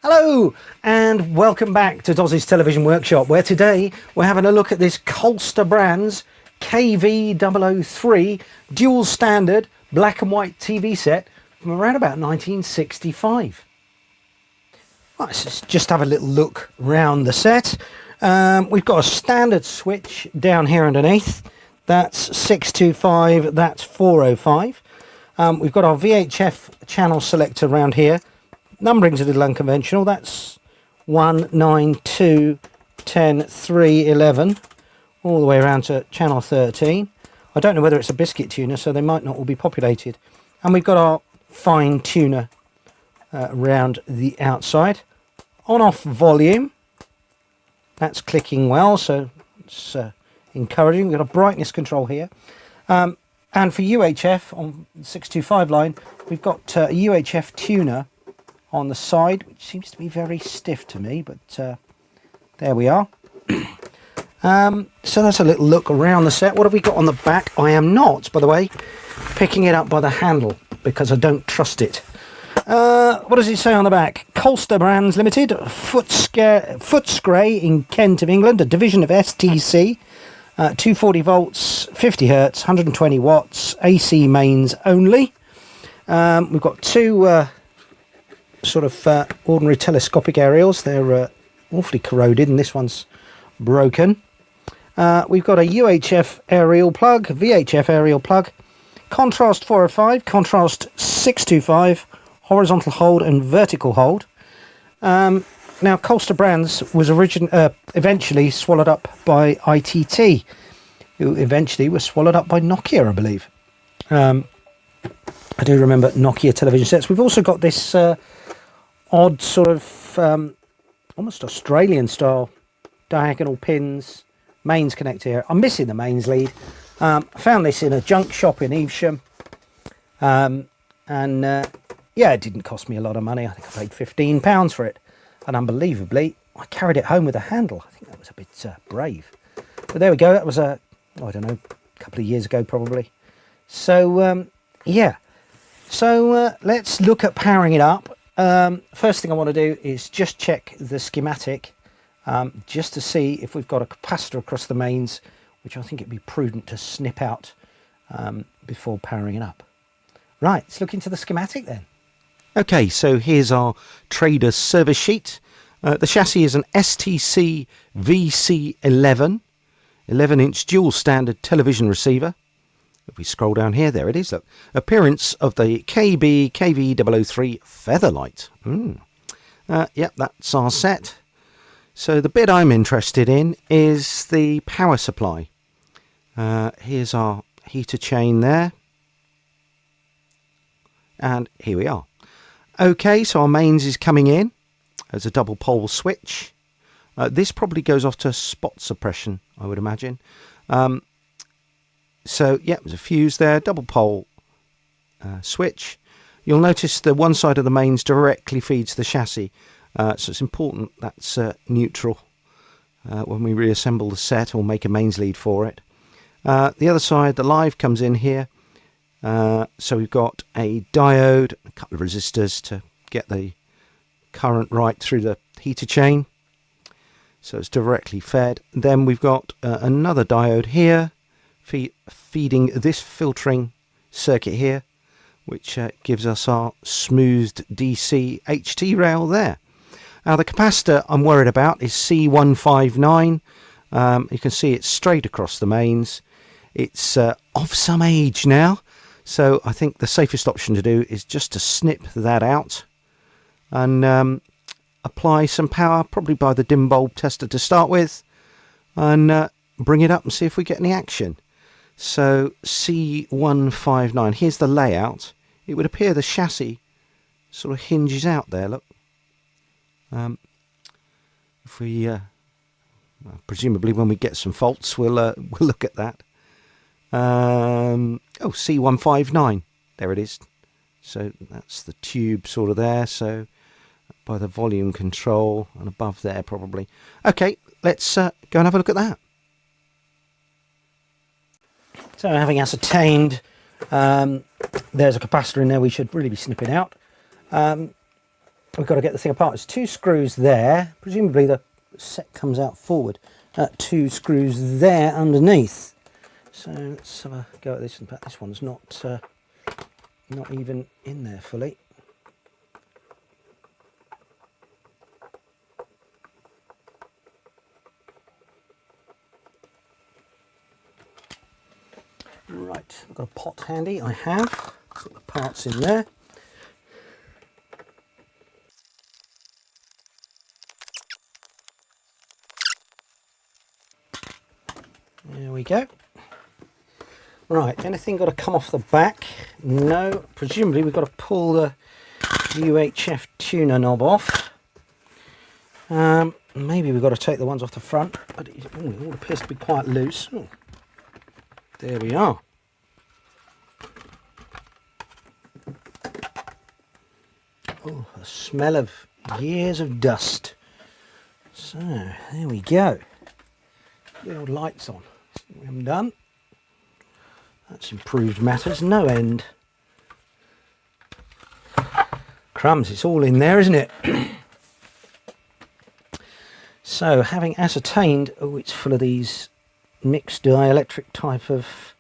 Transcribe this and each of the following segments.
Hello and welcome back to Doz's Television Workshop, where today we're having a look at this Colster Brands KV003 dual standard black and white TV set from around about 1965. Right, so let's just have a little look round the set. We've got a standard switch down here underneath. That's 625, that's 405. We've got our VHF channel selector around here. Numbering's a little unconventional. That's 1, 9, 2, 10, 3, 11, all the way around to channel 13. I don't know whether it's a biscuit tuner, so they might not all be populated. And we've got our fine tuner around the outside. On-off volume, that's clicking well, so it's encouraging. We've got a brightness control here. And for UHF on the 625 line, we've got a UHF tuner on the side, which seems to be very stiff to me, but there we are. So that's a little look around the set. What have we got on the back? I am not, by the way, picking it up by the handle because I don't trust it. What does it say on the back? Colster Brands Limited, Footscray in Kent of England, a division of STC, 240 volts, 50 hertz, 120 watts, AC mains only. We've got two sort of ordinary telescopic aerials. They're awfully corroded, and this one's broken. We've got a UHF aerial plug, VHF aerial plug, contrast 405, contrast 625, horizontal hold and vertical hold. Now, Colster Brands was eventually swallowed up by ITT, who eventually was swallowed up by Nokia, I believe. I do remember Nokia television sets. We've also got this odd sort of almost Australian style diagonal pins mains connector here. I'm missing the mains lead. I found this in a junk shop in Evesham, and yeah, it didn't cost me a lot of money. I think I paid £15 for it, and unbelievably I carried it home with a handle. I think that was a bit brave, but there we go. That was I don't know, a couple of years ago probably. So yeah, so let's look at powering it up. First thing I want to do is just check the schematic, just to see if we've got a capacitor across the mains, which I think it'd be prudent to snip out before powering it up. Right, let's look into the schematic then. Okay, so here's our trader service sheet. The chassis is an STC VC11, 11-inch dual standard television receiver. If we scroll down here, there it is. Look, appearance of the KB KV003 Featherlight. Yep, that's our set. So the bit I'm interested in is the power supply. Here's our heater chain there. And here we are. Okay, so our mains is coming in as a double pole switch. This probably goes off to spot suppression, I would imagine. So, yeah, there's a fuse there, double pole switch. You'll notice the one side of the mains directly feeds the chassis. So it's important that's neutral when we reassemble the set or make a mains lead for it. The other side, the live comes in here. So we've got a diode, a couple of resistors to get the current right through the heater chain. So it's directly fed. Then we've got another diode here, feeding this filtering circuit here, which gives us our smoothed DC HT rail there. Now the capacitor I'm worried about is C159. You can see it's straight across the mains. It's of some age now, so I think the safest option to do is just to snip that out and apply some power, probably by the dim bulb tester to start with, and bring it up and see if we get any action. So C159, here's the layout. It would appear the chassis sort of hinges out there, look. If we presumably when we get some faults we'll look at that. Oh, C159, there it is. So that's the tube sort of there, so by the volume control and above there probably. Okay, let's go and have a look at that. So having ascertained there's a capacitor in there we should really be snipping out. we've got to get the thing apart. There's 2 screws there. Presumably the set comes out forward. 2 screws there underneath. So let's have a go at this. In fact, this one's not even in there fully. Right, I've got a pot handy. I have. Put the parts in there. There we go. Right, anything got to come off the back? No. Presumably we've got to pull the UHF tuner knob off. Maybe we've got to take the ones off the front, but it all appears to be quite loose. Ooh. There we are. Oh, the smell of years of dust. So, there we go. The old lights on. We haven't done. That's improved matters, no end. Crumbs, it's all in there, isn't it? So, having ascertained, oh, it's full of these mixed dielectric type of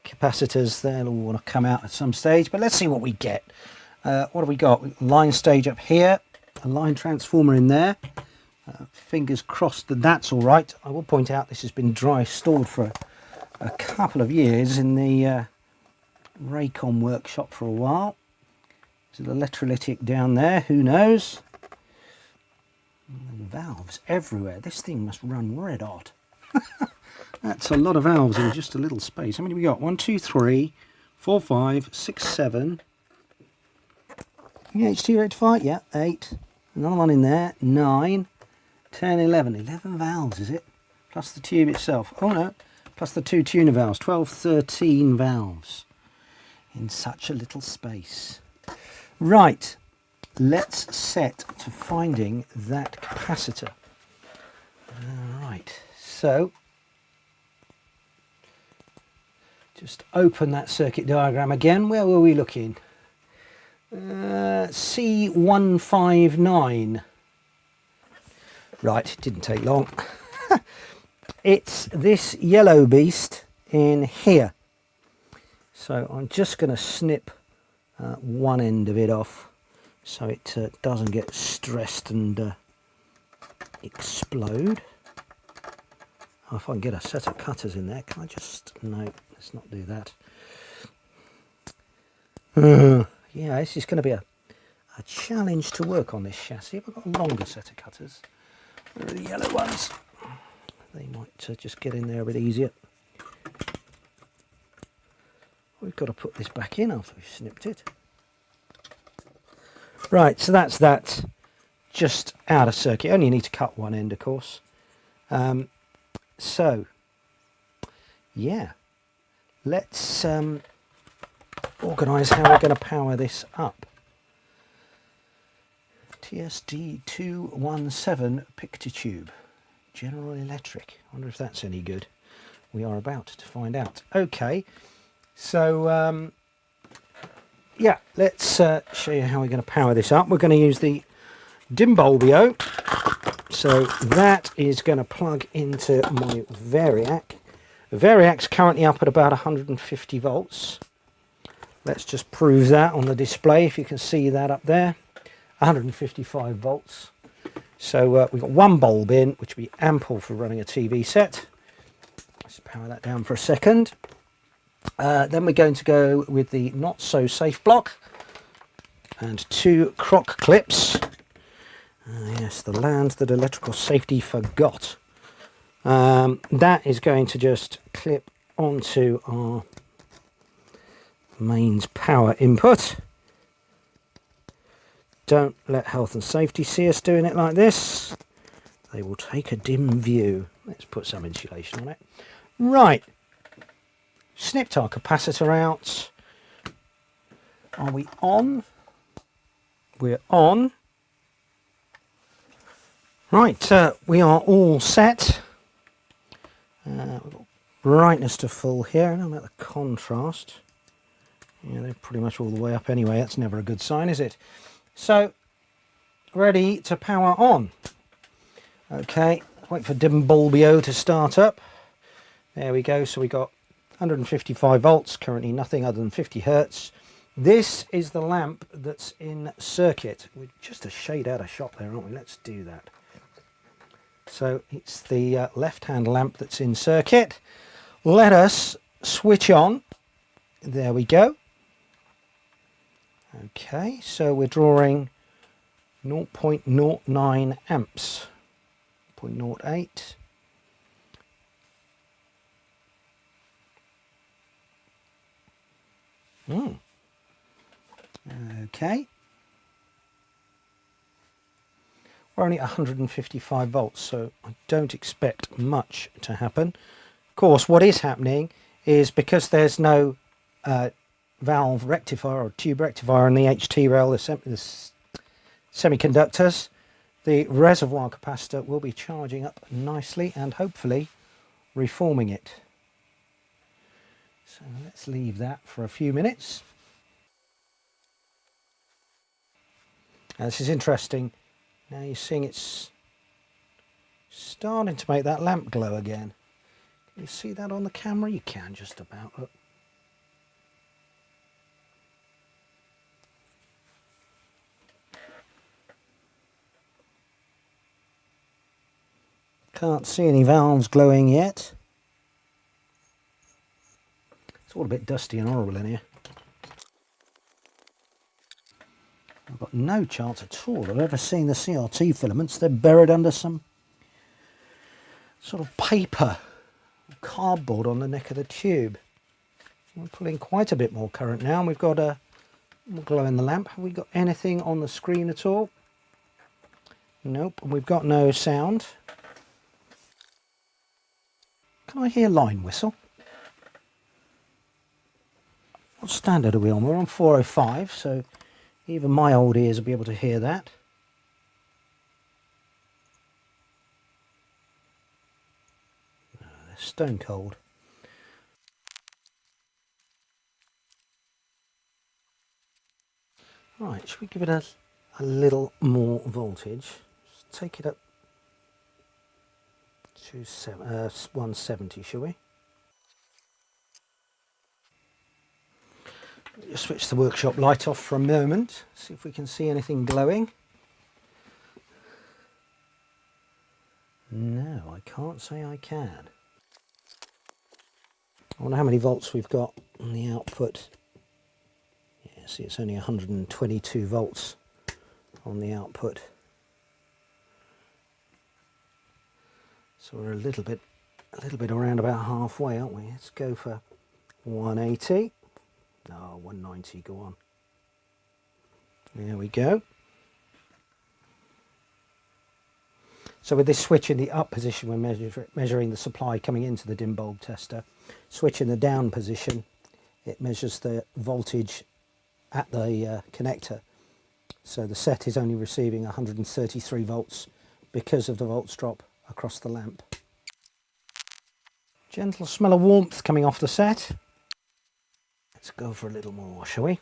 capacitors. They'll all want to come out at some stage, but let's see what we get. What have we got? Line stage up here, a line transformer in there. Fingers crossed that that's all right. I will point out this has been dry stored for a couple of years in the Raycom workshop for a while. There's an electrolytic down there, who knows? And valves everywhere. This thing must run red hot. That's a lot of valves in just a little space. How many we got? 1, 2, 3, 4, 5, 6, 7. H2 rectifier, yeah, 8. Another one in there, 9, 10, 11. 11 valves, is it? Plus the tube itself. Oh no, plus the 2 tuner valves. 12, 13 valves in such a little space. Right, let's set to finding that capacitor. Alright, so just open that circuit diagram again. Where were we looking? C159. Right, didn't take long. It's this yellow beast in here. So I'm just going to snip one end of it off so it doesn't get stressed and explode. Oh, if I can get a set of cutters in there, can I just... No, let's not do that. Yeah, this is going to be a challenge to work on this chassis. I've got a longer set of cutters. Where are the yellow ones? They might just get in there a bit easier. We've got to put this back in after we've snipped it. Right, so that's that just out of circuit. Only need to cut one end, of course. So, yeah, let's organise how we're going to power this up. TSD217 Pictotube, General Electric. I wonder if that's any good. We are about to find out. Okay, so yeah, let's show you how we're going to power this up. We're going to use the Dimbulbio. So that is going to plug into my Variac. The Variac's currently up at about 150 volts. Let's just prove that on the display, if you can see that up there. 155 volts. So we've got one bulb in, which will be ample for running a TV set. Let's power that down for a second. Then we're going to go with the not so safe block and 2 croc clips. Yes, the land that electrical safety forgot. That is going to just clip onto our mains power input. Don't let health and safety see us doing it like this. They will take a dim view. Let's put some insulation on it. Right. Snipped our capacitor out. Are we on? We're on. Right, we are all set. We've got brightness to full here. I don't know about the contrast. Yeah, they're pretty much all the way up anyway. That's never a good sign, is it? So, ready to power on. Okay, wait for Dimbulbio to start up. There we go. So we got 155 volts, currently nothing other than 50 hertz. This is the lamp that's in circuit. We're just a shade out of shot there, aren't we? Let's do that. So it's the left-hand lamp that's in circuit. Let us switch on. There we go. Okay, so we're drawing 0.09 amps. 0.08. Okay. We're only 155 volts, so I don't expect much to happen. Of course, what is happening is because there's no valve rectifier or tube rectifier in the HT rail, the semiconductors, the reservoir capacitor will be charging up nicely and hopefully reforming it. So let's leave that for a few minutes. Now, this is interesting. Now you're seeing it's starting to make that lamp glow again. Can you see that on the camera? You can just about. Look. Can't see any valves glowing yet. It's all a bit dusty and horrible in here. I've got no chance at all of ever seeing the CRT filaments. They're buried under some sort of paper, cardboard on the neck of the tube. We're pulling quite a bit more current now, and we've got a glow in the lamp. Have we got anything on the screen at all? Nope, and we've got no sound. Can I hear line whistle? What standard are we on? We're on 405, so even my old ears will be able to hear that. No, they're stone cold. Right, should we give it a little more voltage? Just take it up to 170, shall we? Just switch the workshop light off for a moment, see if we can see anything glowing. No, I can't say I can. I wonder how many volts we've got on the output. Yeah, see, it's only 122 volts on the output. So we're a little bit around about halfway, aren't we? Let's go for 180. No, 190, go on. There we go. So with this switch in the up position, we're measuring the supply coming into the dim bulb tester. Switch in the down position, it measures the voltage at the connector. So the set is only receiving 133 volts because of the volts drop across the lamp. Gentle smell of warmth coming off the set. Let's go for a little more, shall we?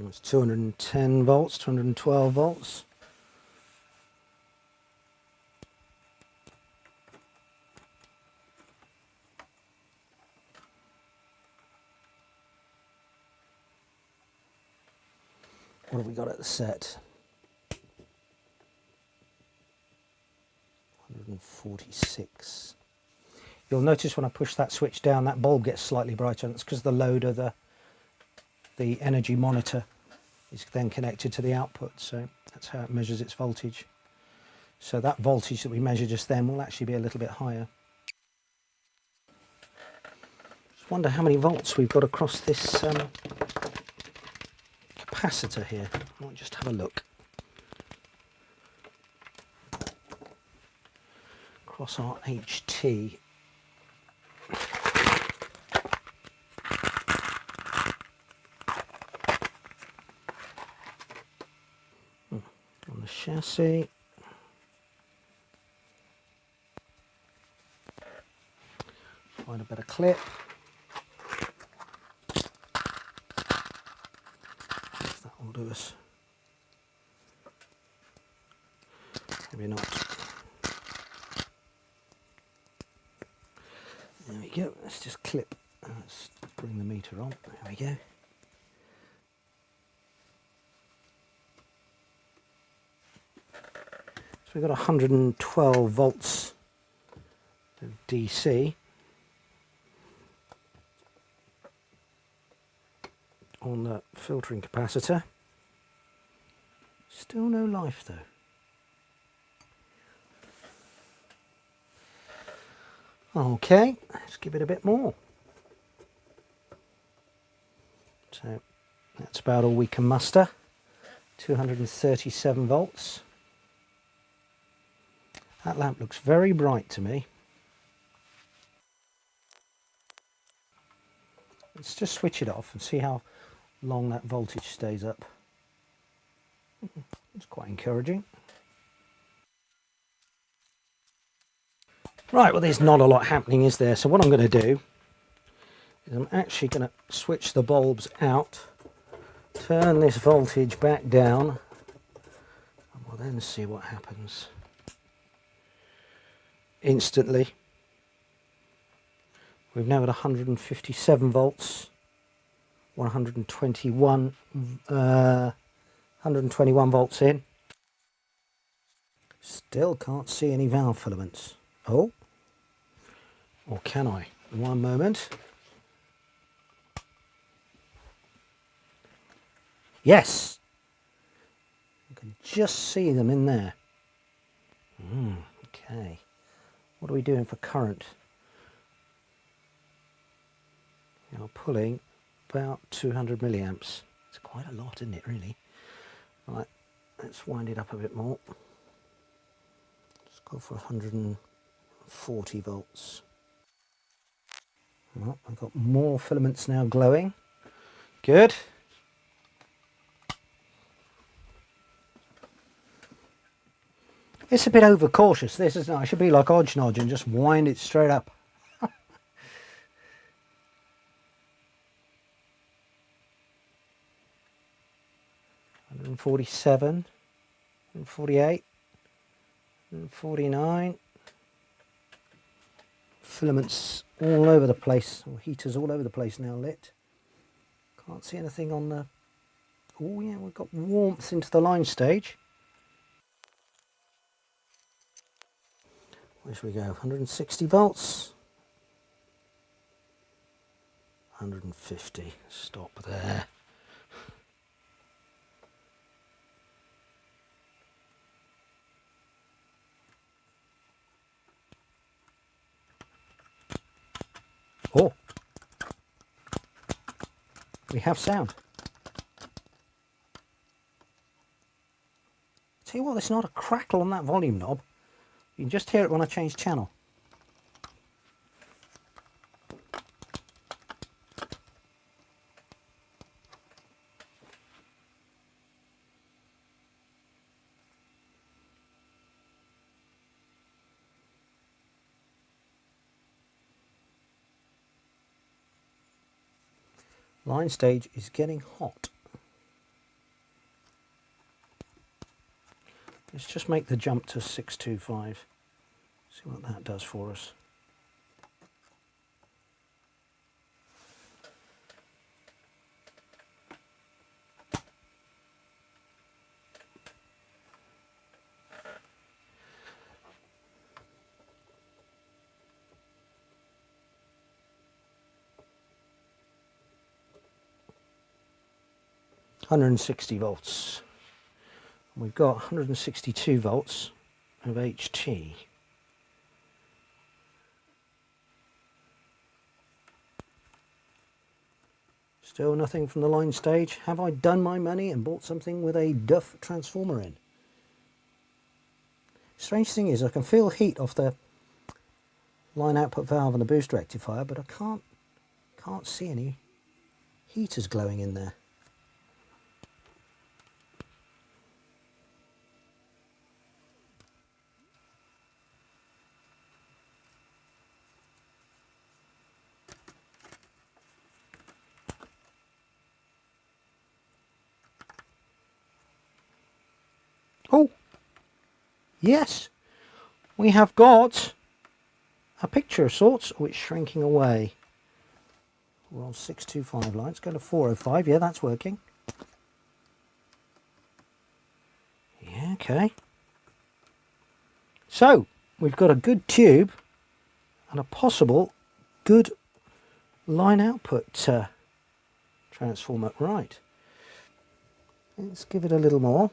It's 210 volts, 212 volts. What have we got at the set? 146. You'll notice when I push that switch down, that bulb gets slightly brighter, and it's because the load of the energy monitor is then connected to the output, so that's how it measures its voltage. So that voltage that we measured just then will actually be a little bit higher. Just wonder how many volts we've got across this capacitor here. I might just have a look. Across our HT. On the chassis. Find a better clip. do us. Maybe not. There we go. Let's just clip. Let's bring the meter on. There we go. So we've got 112 volts of DC on the filtering capacitor. Still no life though. Okay, let's give it a bit more. So that's about all we can muster. 237 volts. That lamp looks very bright to me. Let's just switch it off and see how long that voltage stays up. It's quite encouraging. Right, well there's not a lot happening, is there? So what I'm going to do is I'm actually going to switch the bulbs out, turn this voltage back down, and we'll then see what happens. Instantly, we've now got 157 volts, 121 volts in. Still can't see any valve filaments. Oh, or can I? One moment. Yes, I can just see them in there. Okay, what are we doing for current? We're pulling about 200 milliamps. It's quite a lot, isn't it, really? Right, let's wind it up a bit more. Let's go for 140 volts. Well, I've got more filaments now glowing. Good. It's a bit overcautious, this, isn't it? I should be like Odge and just wind it straight up. 147, 148, 149. Filaments all over the place, or heaters all over the place now lit. Can't see anything on the... Oh yeah, we've got warmth into the line stage. Where should we go? 160 volts. 150. Stop there. Oh, we have sound. Tell you what, there's not a crackle on that volume knob. You can just hear it when I change channel. Line stage is getting hot. Let's just make the jump to 625. See what that does for us. $160 volts. We've got 162 volts of HT. Still nothing from the line stage. Have I done my money and bought something with a Duff transformer in? Strange thing is I can feel heat off the line output valve and the boost rectifier, but I can't see any heaters glowing in there. Oh, yes, we have got a picture of sorts. Oh, it's shrinking away. We're on 625 line. Let's go to 405. Yeah, that's working. Yeah, okay. So, we've got a good tube and a possible good line output transformer. Right. Let's give it a little more.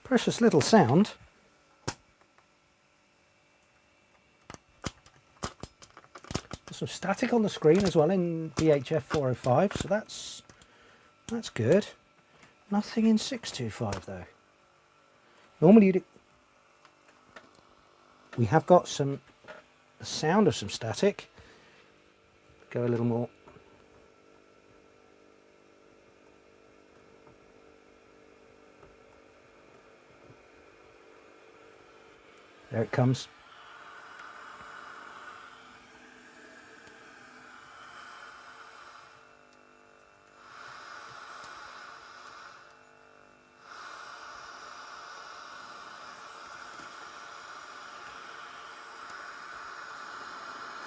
Precious little sound. There's some static on the screen as well in VHF 405, so that's good. Nothing in 625 though. Normally we have got the sound of some static. Go a little more. There it comes.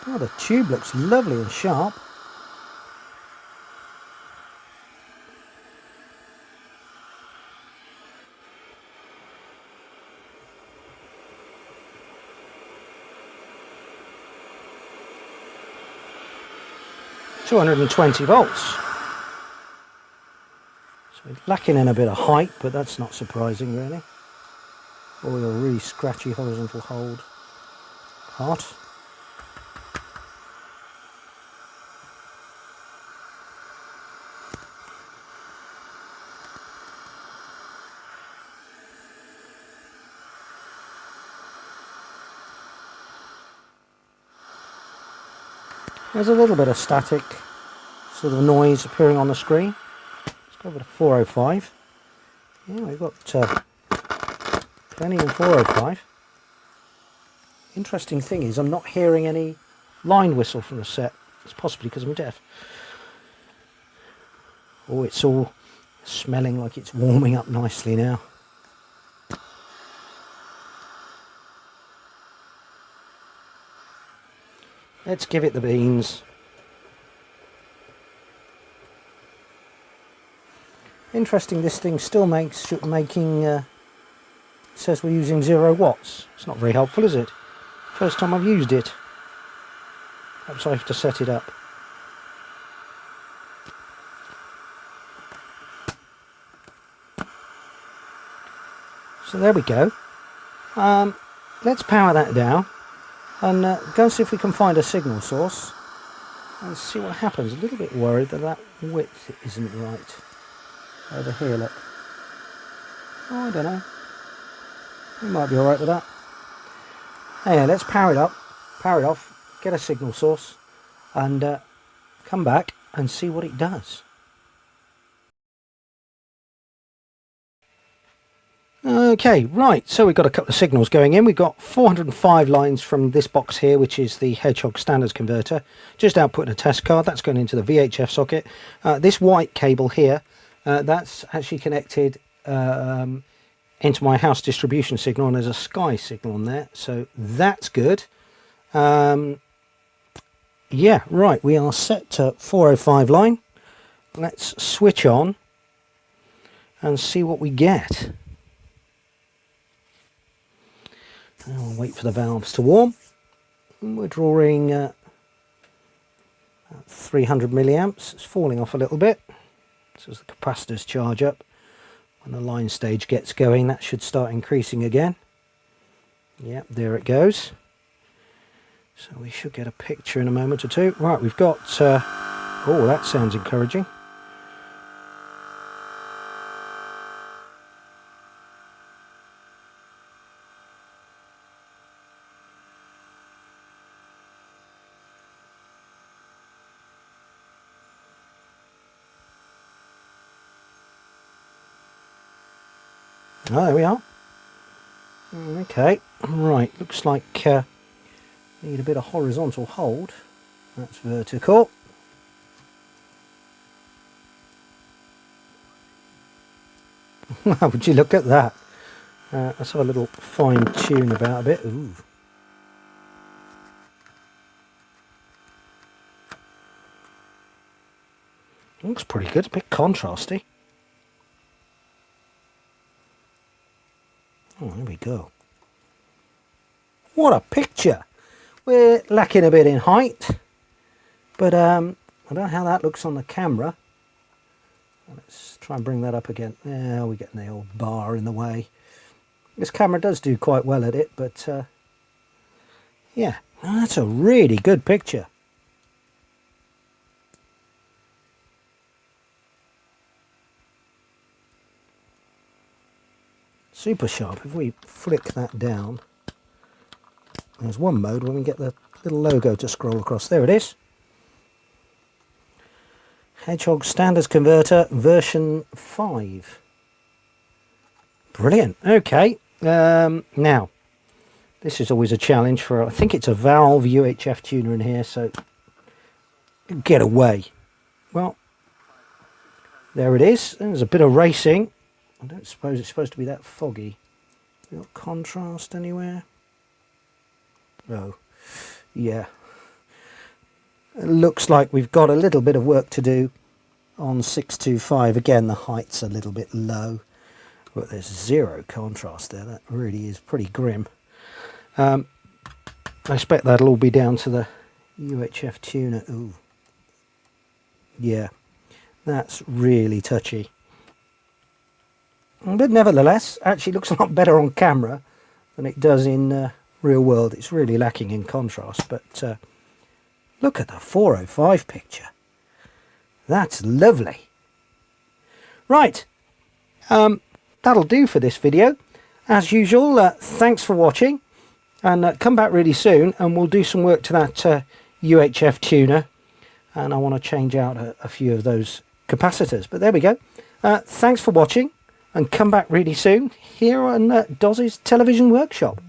Oh, the tube looks lovely and sharp. .220 volts. So we're lacking in a bit of height, but that's not surprising really. Or a really scratchy horizontal hold part. There's a little bit of static sort of noise appearing on the screen. Let's go over to 405. Yeah, we've got plenty in 405. Interesting thing is I'm not hearing any line whistle from the set. It's possibly because I'm deaf. Oh, it's all smelling like it's warming up nicely now. Let's give it the beans. Interesting, this thing still says we're using 0 watts. It's not very helpful, is it? First time I've used it. Perhaps I have to set it up. So there we go. Let's power that down and go and see if we can find a signal source and see what happens. A little bit worried that width isn't right. Over here, look. Oh, I don't know. We might be alright with that. Anyway, let's power it up, power it off, get a signal source and come back and see what it does. Okay, right, so we've got a couple of signals going in. We've got 405 lines from this box here, which is the Hedgehog standards converter, just outputting a test card. That's going into the VHF socket. This white cable here, that's actually connected into my house distribution signal, and there's a Sky signal on there, so that's good. Yeah, right, we are set to 405 line. Let's switch on and see what we get. I'll wait for the valves to warm. We're drawing 300 milliamps. It's falling off a little bit. So as the capacitors charge up, when the line stage gets going, that should start increasing again. Yep, there it goes. So we should get a picture in a moment or two. Right, we've got... oh, that sounds encouraging. Oh, there we are. Okay, right, looks like Need a bit of horizontal hold. That's vertical. Would you look at that? Let's have a little fine tune about a bit. Ooh. Looks pretty good, a bit contrasty. Oh, there we go. What a picture! We're lacking a bit in height, but I don't know how that looks on the camera. Let's try and bring that up again. Yeah, we're getting the old bar in the way. This camera does do quite well at it, but yeah, that's a really good picture. Super sharp. If we flick that down, there's one mode when we get the little logo to scroll across. There it is. Hedgehog Standards Converter version 5. Brilliant. Okay. Now, this is always a challenge for, I think it's a valve UHF tuner in here, so get away. Well, there it is. There's a bit of racing. I don't suppose it's supposed to be that foggy. Got contrast anywhere? No. Yeah. It looks like we've got a little bit of work to do on 625. Again, the height's a little bit low, but there's zero contrast there. That really is pretty grim. I expect that'll all be down to the UHF tuner. Ooh. Yeah, that's really touchy. But nevertheless, actually looks a lot better on camera than it does in real world. It's really lacking in contrast, but look at the 405 picture. That's lovely. Right, that'll do for this video. As usual, thanks for watching, and come back really soon and we'll do some work to that UHF tuner, and I want to change out a few of those capacitors. But there we go. Thanks for watching, and come back really soon here on Doz's Television Workshop.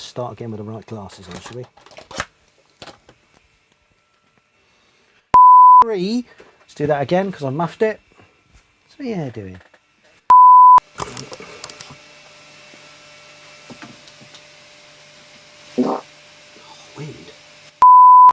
start again with the right glasses on, shall we? 3. Let's do that again because I muffed it. What's my hair doing? Oh, wind.